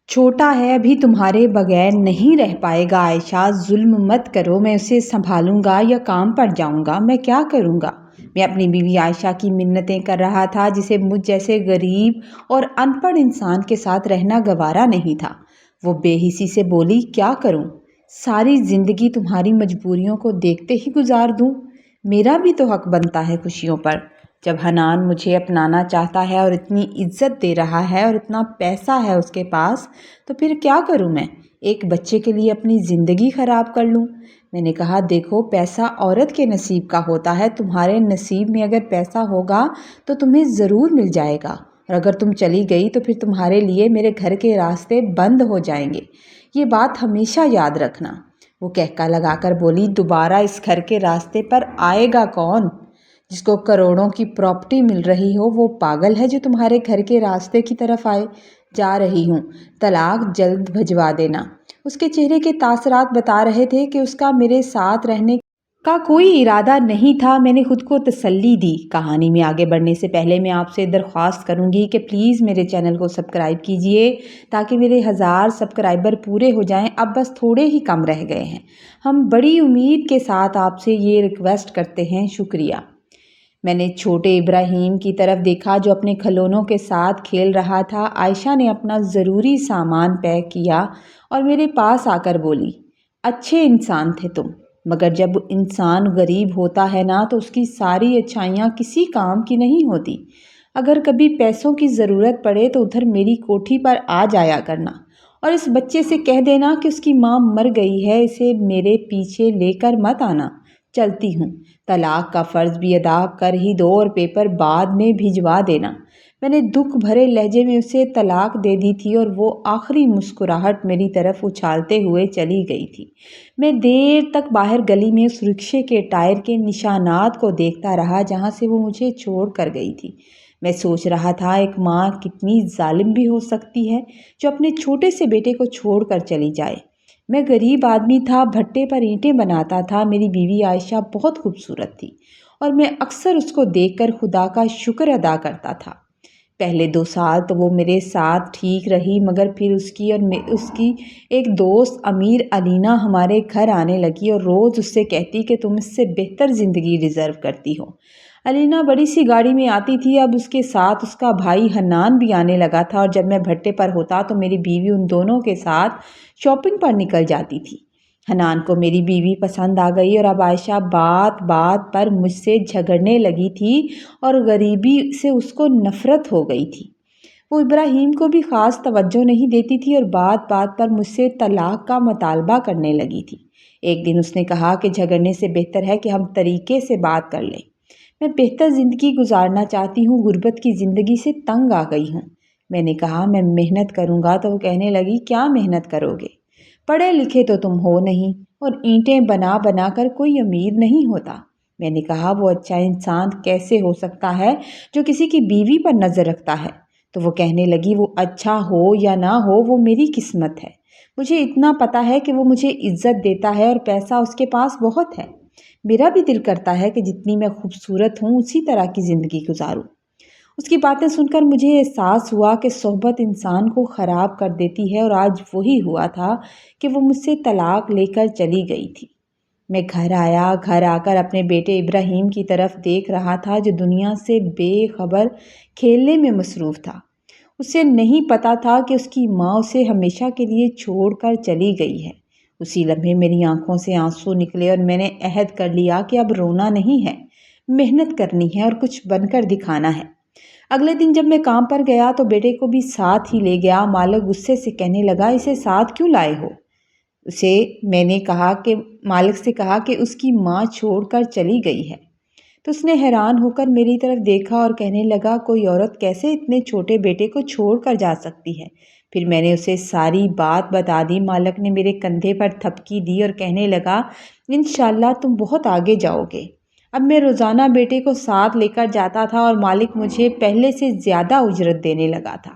چھوٹا ہے ابھی تمہارے بغیر نہیں رہ پائے گا عائشہ، ظلم مت کرو، میں اسے سنبھالوں گا یا کام پڑ جاؤں گا، میں کیا کروں گا؟ میں اپنی بیوی عائشہ کی منتیں کر رہا تھا جسے مجھ جیسے غریب اور ان پڑھ انسان کے ساتھ رہنا گوارا نہیں تھا۔ وہ بے حسی سے بولی، کیا کروں؟ ساری زندگی تمہاری مجبوریوں کو دیکھتے ہی گزار دوں؟ میرا بھی تو حق بنتا ہے خوشیوں پر۔ جب حنان مجھے اپنانا چاہتا ہے اور اتنی عزت دے رہا ہے اور اتنا پیسہ ہے اس کے پاس، تو پھر کیا کروں میں؟ ایک بچے کے لیے اپنی زندگی خراب کر لوں؟ میں نے کہا، دیکھو پیسہ عورت کے نصیب کا ہوتا ہے، تمہارے نصیب میں اگر پیسہ ہوگا تو تمہیں ضرور مل جائے گا، اور اگر تم چلی گئی تو پھر تمہارے لیے میرے گھر کے راستے بند ہو جائیں گے، یہ بات ہمیشہ یاد رکھنا۔ وہ کہکا لگا کر بولی، دوبارہ اس گھر کے راستے پر آئے گا کون؟ جس کو کروڑوں کی پراپرٹی مل رہی ہو وہ پاگل ہے جو تمہارے گھر کے راستے کی طرف آئے؟ جا رہی ہوں، طلاق جلد بھجوا دینا۔ اس کے چہرے کے تاثرات بتا رہے تھے کہ اس کا میرے ساتھ رہنے کا کوئی ارادہ نہیں تھا۔ میں نے خود کو تسلی دی۔ کہانی میں آگے بڑھنے سے پہلے میں آپ سے درخواست کروں گی کہ پلیز میرے چینل کو سبسکرائب کیجئے تاکہ میرے 1000 سبسکرائبر پورے ہو جائیں۔ اب بس تھوڑے ہی کم رہ گئے ہیں۔ ہم بڑی امید کے ساتھ آپ سے یہ ریکویسٹ کرتے ہیں، شکریہ۔ میں نے چھوٹے ابراہیم کی طرف دیکھا جو اپنے کھلونوں کے ساتھ کھیل رہا تھا۔ عائشہ نے اپنا ضروری سامان پیک کیا اور میرے پاس آ کر بولی، اچھے انسان تھے تم، مگر جب انسان غریب ہوتا ہے نا تو اس کی ساری اچھائیاں کسی کام کی نہیں ہوتی۔ اگر کبھی پیسوں کی ضرورت پڑے تو ادھر میری کوٹھی پر آ جایا کرنا، اور اس بچے سے کہہ دینا کہ اس کی ماں مر گئی ہے، اسے میرے پیچھے لے کر مت آنا۔ چلتی ہوں، طلاق کا فرض بھی ادا کر ہی دو اور پیپر بعد میں بھجوا دینا۔ میں نے دکھ بھرے لہجے میں اسے طلاق دے دی تھی اور وہ آخری مسکراہٹ میری طرف اچھالتے ہوئے چلی گئی تھی۔ میں دیر تک باہر گلی میں اس رکشے کے ٹائر کے نشانات کو دیکھتا رہا جہاں سے وہ مجھے چھوڑ کر گئی تھی۔ میں سوچ رہا تھا، ایک ماں کتنی ظالم بھی ہو سکتی ہے جو اپنے چھوٹے سے بیٹے کو چھوڑ کر چلی جائے۔ میں غریب آدمی تھا، بھٹے پر اینٹیں بناتا تھا۔ میری بیوی عائشہ بہت خوبصورت تھی اور میں اکثر اس کو دیکھ کر خدا کا شکر ادا کرتا تھا۔ پہلے 2 سال تو وہ میرے ساتھ ٹھیک رہی، مگر پھر اس کی اور اس کی ایک دوست امیر علینا ہمارے گھر آنے لگی اور روز اس سے کہتی کہ تم اس سے بہتر زندگی ڈیزرو کرتی ہو۔ علینا بڑی سی گاڑی میں آتی تھی، اب اس کے ساتھ اس کا بھائی حنان بھی آنے لگا تھا، اور جب میں بھٹے پر ہوتا تو میری بیوی ان دونوں کے ساتھ شاپنگ پر نکل جاتی تھی۔ حنان کو میری بیوی پسند آ گئی اور اب عائشہ بات بات پر مجھ سے جھگڑنے لگی تھی اور غریبی سے اس کو نفرت ہو گئی تھی۔ وہ ابراہیم کو بھی خاص توجہ نہیں دیتی تھی اور بات بات پر مجھ سے طلاق کا مطالبہ کرنے لگی تھی۔ ایک دن اس نے کہا کہ جھگڑنے سے بہتر ہے کہ ہم طریقے سے بات کر لیں۔ میں بہتر زندگی گزارنا چاہتی ہوں، غربت کی زندگی سے تنگ آ گئی ہوں۔ میں نے کہا، میں محنت کروں گا، تو وہ کہنے لگی، کیا محنت کرو گے؟ پڑھے لکھے تو تم ہو نہیں اور اینٹیں بنا بنا کر کوئی امیر نہیں ہوتا۔ میں نے کہا، وہ اچھا انسان کیسے ہو سکتا ہے جو کسی کی بیوی پر نظر رکھتا ہے؟ تو وہ کہنے لگی، وہ اچھا ہو یا نہ ہو وہ میری قسمت ہے، مجھے اتنا پتہ ہے کہ وہ مجھے عزت دیتا ہے اور پیسہ اس کے پاس بہت ہے۔ میرا بھی دل کرتا ہے کہ جتنی میں خوبصورت ہوں اسی طرح کی زندگی گزاروں۔ اس کی باتیں سن کر مجھے احساس ہوا کہ صحبت انسان کو خراب کر دیتی ہے، اور آج وہی ہوا تھا کہ وہ مجھ سے طلاق لے کر چلی گئی تھی۔ میں گھر آیا، گھر آ کر اپنے بیٹے ابراہیم کی طرف دیکھ رہا تھا جو دنیا سے بے خبر کھیلنے میں مصروف تھا۔ اسے نہیں پتا تھا کہ اس کی ماں اسے ہمیشہ کے لیے چھوڑ کر چلی گئی ہے۔ اسی لمحے میری آنکھوں سے آنسو نکلے اور میں نے عہد کر لیا کہ اب رونا نہیں ہے، محنت کرنی ہے اور کچھ بن کر دکھانا ہے۔ اگلے دن جب میں کام پر گیا تو بیٹے کو بھی ساتھ ہی لے گیا۔ مالک غصے سے کہنے لگا، اسے ساتھ کیوں لائے ہو؟ میں نے مالک سے کہا کہ اس کی ماں چھوڑ کر چلی گئی ہے۔ تو اس نے حیران ہو کر میری طرف دیکھا اور کہنے لگا، کوئی عورت کیسے اتنے چھوٹے بیٹے کو چھوڑ کر جا سکتی ہے؟ پھر میں نے اسے ساری بات بتا دی۔ مالک نے میرے کندھے پر تھپکی دی اور کہنے لگا، انشاءاللہ تم بہت آگے جاؤ گے۔ اب میں روزانہ بیٹے کو ساتھ لے کر جاتا تھا اور مالک مجھے پہلے سے زیادہ اجرت دینے لگا تھا،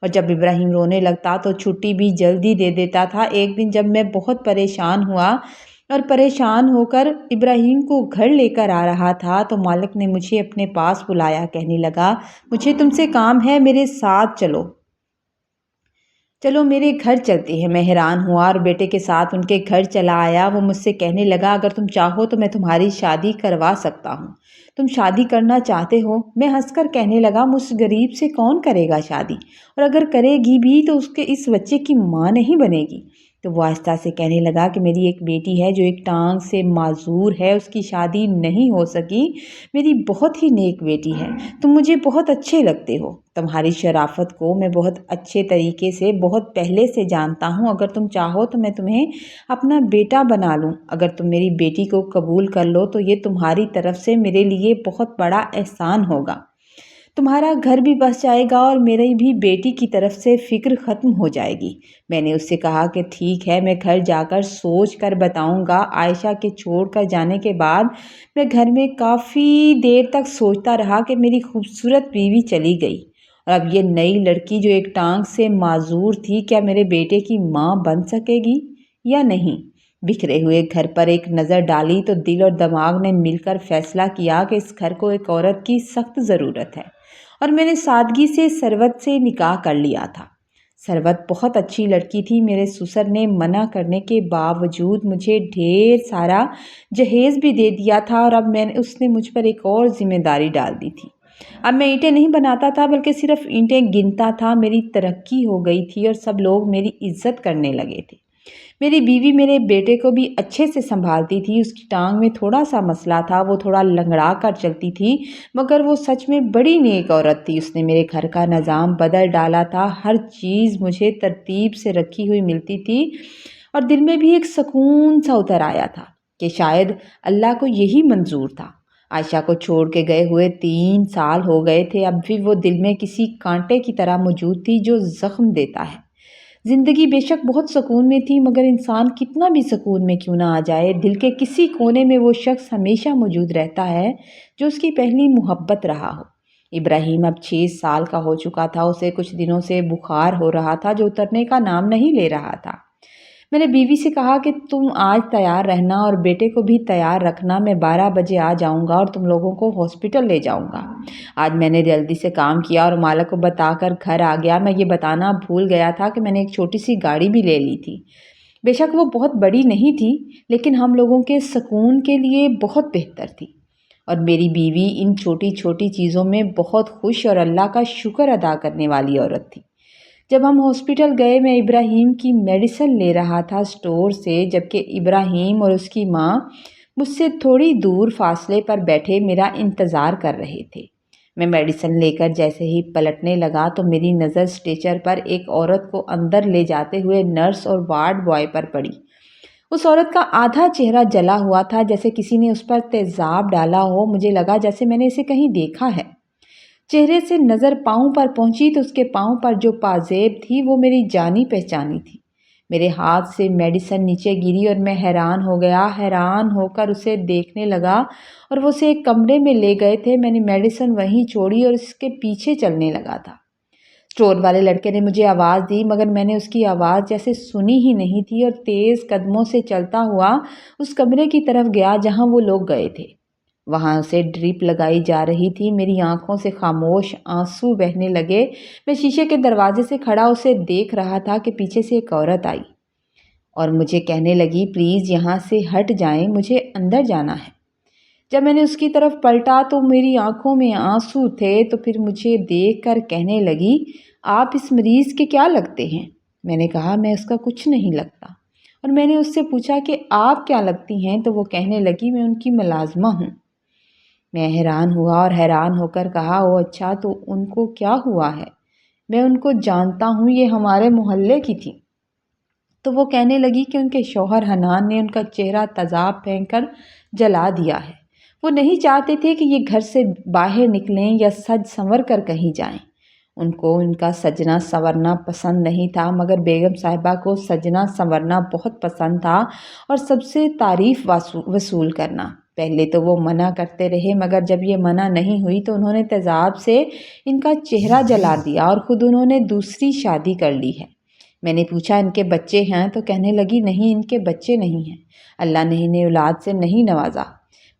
اور جب ابراہیم رونے لگتا تو چھٹی بھی جلدی دے دیتا تھا۔ ایک دن جب میں بہت پریشان ہوا اور پریشان ہو کر ابراہیم کو گھر لے کر آ رہا تھا تو مالک نے مجھے اپنے پاس بلایا، کہنے لگا، مجھے تم سے کام ہے، میرے ساتھ چلو۔ چلو میرے گھر چلتے ہیں۔ میں حیران ہوا اور بیٹے کے ساتھ ان کے گھر چلا آیا۔ وہ مجھ سے کہنے لگا اگر تم چاہو تو میں تمہاری شادی کروا سکتا ہوں۔ تم شادی کرنا چاہتے ہو؟ میں ہنس کر کہنے لگا مجھ غریب سے کون کرے گا شادی، اور اگر کرے گی بھی تو اس بچے کی ماں نہیں بنے گی۔ تو وہ آہستہ سے کہنے لگا کہ میری ایک بیٹی ہے جو ایک ٹانگ سے معذور ہے، اس کی شادی نہیں ہو سکی۔ میری بہت ہی نیک بیٹی ہے، تم مجھے بہت اچھے لگتے ہو۔ تمہاری شرافت کو میں بہت اچھے طریقے سے بہت پہلے سے جانتا ہوں۔ اگر تم چاہو تو میں تمہیں اپنا بیٹا بنا لوں۔ اگر تم میری بیٹی کو قبول کر لو تو یہ تمہاری طرف سے میرے لیے بہت بڑا احسان ہوگا۔ تمہارا گھر بھی بس جائے گا اور میری بھی بیٹی کی طرف سے فکر ختم ہو جائے گی۔ میں نے اس سے کہا کہ ٹھیک ہے، میں گھر جا کر سوچ کر بتاؤں گا۔ عائشہ کے چھوڑ کر جانے کے بعد میں گھر میں کافی دیر تک سوچتا رہا کہ میری خوبصورت بیوی چلی گئی، اور اب یہ نئی لڑکی جو ایک ٹانگ سے معذور تھی کیا میرے بیٹے کی ماں بن سکے گی یا نہیں؟ بکھرے ہوئے گھر پر ایک نظر ڈالی تو دل اور دماغ نے مل کر فیصلہ کیا کہ اس گھر کو ایک عورت کی سخت ضرورت ہے، اور میں نے سادگی سے ثروت سے نکاح کر لیا تھا۔ ثروت بہت اچھی لڑکی تھی۔ میرے سسر نے منع کرنے کے باوجود مجھے ڈھیر سارا جہیز بھی دے دیا تھا، اور اب اس نے مجھ پر ایک اور ذمہ داری ڈال دی تھی۔ اب میں اینٹیں نہیں بناتا تھا بلکہ صرف اینٹیں گنتا تھا۔ میری ترقی ہو گئی تھی اور سب لوگ میری عزت کرنے لگے تھے۔ میری بیوی میرے بیٹے کو بھی اچھے سے سنبھالتی تھی۔ اس کی ٹانگ میں تھوڑا سا مسئلہ تھا، وہ تھوڑا لنگڑا کر چلتی تھی، مگر وہ سچ میں بڑی نیک عورت تھی۔ اس نے میرے گھر کا نظام بدل ڈالا تھا۔ ہر چیز مجھے ترتیب سے رکھی ہوئی ملتی تھی، اور دل میں بھی ایک سکون سا اتر آیا تھا کہ شاید اللہ کو یہی منظور تھا۔ عائشہ کو چھوڑ کے گئے ہوئے 3 سال ہو گئے تھے، اب بھی وہ دل میں کسی کانٹے کی طرح موجود تھی جو زخم دیتا ہے۔ زندگی بے شک بہت سکون میں تھی، مگر انسان کتنا بھی سکون میں کیوں نہ آ جائے، دل کے کسی کونے میں وہ شخص ہمیشہ موجود رہتا ہے جو اس کی پہلی محبت رہا ہو۔ ابراہیم اب 6 سال کا ہو چکا تھا۔ اسے کچھ دنوں سے بخار ہو رہا تھا جو اترنے کا نام نہیں لے رہا تھا۔ میں نے بیوی سے کہا کہ تم آج تیار رہنا اور بیٹے کو بھی تیار رکھنا، میں 12 بجے آ جاؤں گا اور تم لوگوں کو ہاسپٹل لے جاؤں گا۔ آج میں نے جلدی سے کام کیا اور مالک کو بتا کر گھر آ گیا۔ میں یہ بتانا بھول گیا تھا کہ میں نے ایک چھوٹی سی گاڑی بھی لے لی تھی۔ بے شک وہ بہت بڑی نہیں تھی، لیکن ہم لوگوں کے سکون کے لیے بہت بہتر تھی، اور میری بیوی ان چھوٹی چھوٹی چیزوں میں بہت خوش اور اللہ کا شکر ادا کرنے والی عورت تھی۔ جب ہم ہاسپٹل گئے میں ابراہیم کی میڈیسن لے رہا تھا اسٹور سے، جبکہ ابراہیم اور اس کی ماں مجھ سے تھوڑی دور فاصلے پر بیٹھے میرا انتظار کر رہے تھے۔ میں میڈیسن لے کر جیسے ہی پلٹنے لگا تو میری نظر اسٹریچر پر ایک عورت کو اندر لے جاتے ہوئے نرس اور وارڈ بوائے پر پڑی۔ اس عورت کا آدھا چہرہ جلا ہوا تھا، جیسے کسی نے اس پر تیزاب ڈالا ہو۔ مجھے لگا جیسے میں نے اسے کہیں دیکھا ہے۔ چہرے سے نظر پاؤں پر پہنچی تو اس کے پاؤں پر جو پازیب تھی وہ میری جانی پہچانی تھی۔ میرے ہاتھ سے میڈیسن نیچے گری اور میں حیران ہو گیا۔ حیران ہو کر اسے دیکھنے لگا، اور وہ اسے ایک کمرے میں لے گئے تھے۔ میں نے میڈیسن وہیں چھوڑی اور اس کے پیچھے چلنے لگا تھا۔ اسٹور والے لڑکے نے مجھے آواز دی، مگر میں نے اس کی آواز جیسے سنی ہی نہیں تھی، اور تیز قدموں سے چلتا ہوا اس کمرے کی طرف گیا جہاں وہ لوگ گئے تھے۔ وہاں اسے ڈرپ لگائی جا رہی تھی۔ میری آنکھوں سے خاموش آنسو بہنے لگے۔ میں شیشے کے دروازے سے کھڑا اسے دیکھ رہا تھا کہ پیچھے سے ایک عورت آئی اور مجھے کہنے لگی پلیز یہاں سے ہٹ جائیں، مجھے اندر جانا ہے۔ جب میں نے اس کی طرف پلٹا تو میری آنکھوں میں آنسو تھے، تو پھر مجھے دیکھ کر کہنے لگی آپ اس مریض کے کیا لگتے ہیں؟ میں نے کہا میں اس کا کچھ نہیں لگتا، اور میں نے اس سے پوچھا کہ آپ کیا لگتی ہیں؟ تو وہ کہنے لگی میں ان کی ملازمہ ہوں۔ میں حیران ہوا اور حیران ہو کر کہا او اچھا، تو ان کو کیا ہوا ہے؟ میں ان کو جانتا ہوں، یہ ہمارے محلے کی تھی۔ تو وہ کہنے لگی کہ ان کے شوہر حنان نے ان کا چہرہ تیزاب پھینک کر جلا دیا ہے۔ وہ نہیں چاہتے تھے کہ یہ گھر سے باہر نکلیں یا سج سنور کر کہیں جائیں۔ ان کو ان کا سجنا سنورنا پسند نہیں تھا، مگر بیگم صاحبہ کو سجنا سنورنا بہت پسند تھا، اور سب سے تعریف وصول کرنا۔ پہلے تو وہ منع کرتے رہے، مگر جب یہ منع نہیں ہوئی تو انہوں نے تیزاب سے ان کا چہرہ جلا دیا، اور خود انہوں نے دوسری شادی کر لی ہے۔ میں نے پوچھا ان کے بچے ہیں؟ تو کہنے لگی نہیں، ان کے بچے نہیں ہیں، اللہ نے انہیں اولاد سے نہیں نوازا۔